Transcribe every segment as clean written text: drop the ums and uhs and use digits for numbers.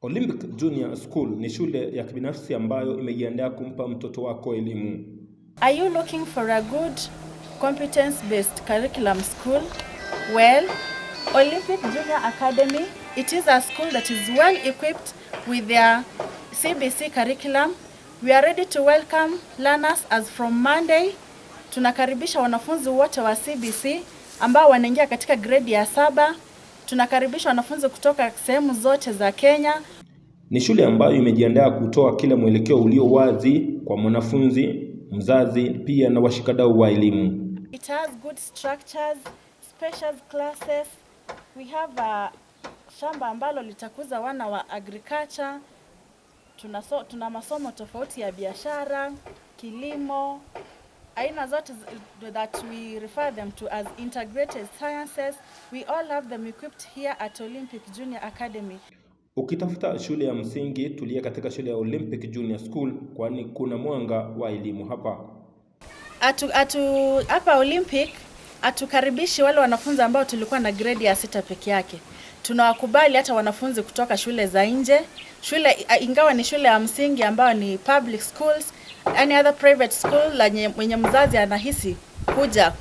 Olympic Junior School ni shule ya kibinafsi ambayo imejiandaa kumpa mtoto wako elimu. Are you looking for a good competence-based curriculum school? Well, Olympic Junior Academy, it is a school that is well equipped with their CBC curriculum. We are ready to welcome learners as from Monday. Tunakaribisha wanafunzi wote wa CBC ambao wanaingia katika grade ya 7. Tunakaribisha wanafunzi kutoka sehemu zote za Kenya. Ni shule ambayo imejiandaa kutoa kila mwelekeo ulio wazi kwa mwanafunzi, mzazi, pia na washikadau wa elimu. It has good structures, special classes. We have a shamba ambalo litakuza wana wa agriculture. Tuna masomo tofauti ya biashara, kilimo, aina zote that we refer them to as integrated sciences. We all have them equipped here at Olympic Junior Academy. Ukitafuta shule ya msingi, tulia katika shule ya Olympic Junior School, kwani kuna mwanga wa elimu hapa. Hapa Olympic atukaribishi wale wanafunzi ambao tulikuwa na grade ya 6 peke yake. Tunawakubali hata wanafunzi kutoka shule za nje. Shule ingawa ni shule ya msingi ambao ni public schools, any other private school mwenye mzazi anahisi kuja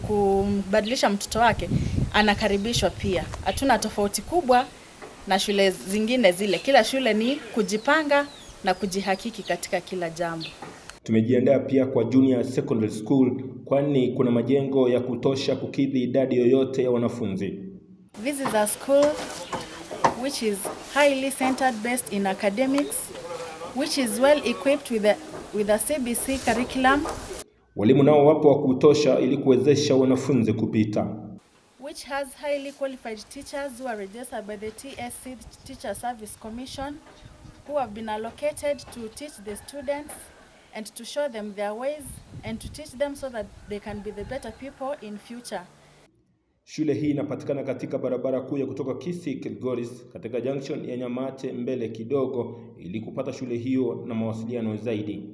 kubadilisha mtoto wake anakaribishwa pia. Hatuna tofauti kubwa na shule zingine zile. Kila shule ni kujipanga na kujihakiki katika kila jambo. Tumejiandaa pia kwa junior secondary school, kwani kuna majengo ya kutosha kukidhi idadi yoyote ya wanafunzi. This is a school which is highly centered based in academics, which is well equipped with a CBC curriculum. Walimu nao wapo wa kutosha ili kuwezesha wanafunzi kupita. Which has highly qualified teachers who are registered by the TSC, Teacher Service Commission, who have been allocated to teach the students and to show them their ways and to teach them so that they can be the better people in future. Shule hii inapatikana katika barabara kuu ya kutoka Kisii Kilgoris katika junction ya Nyamate mbele kidogo. Ili kupata shule hiyo na mawasiliano zaidi,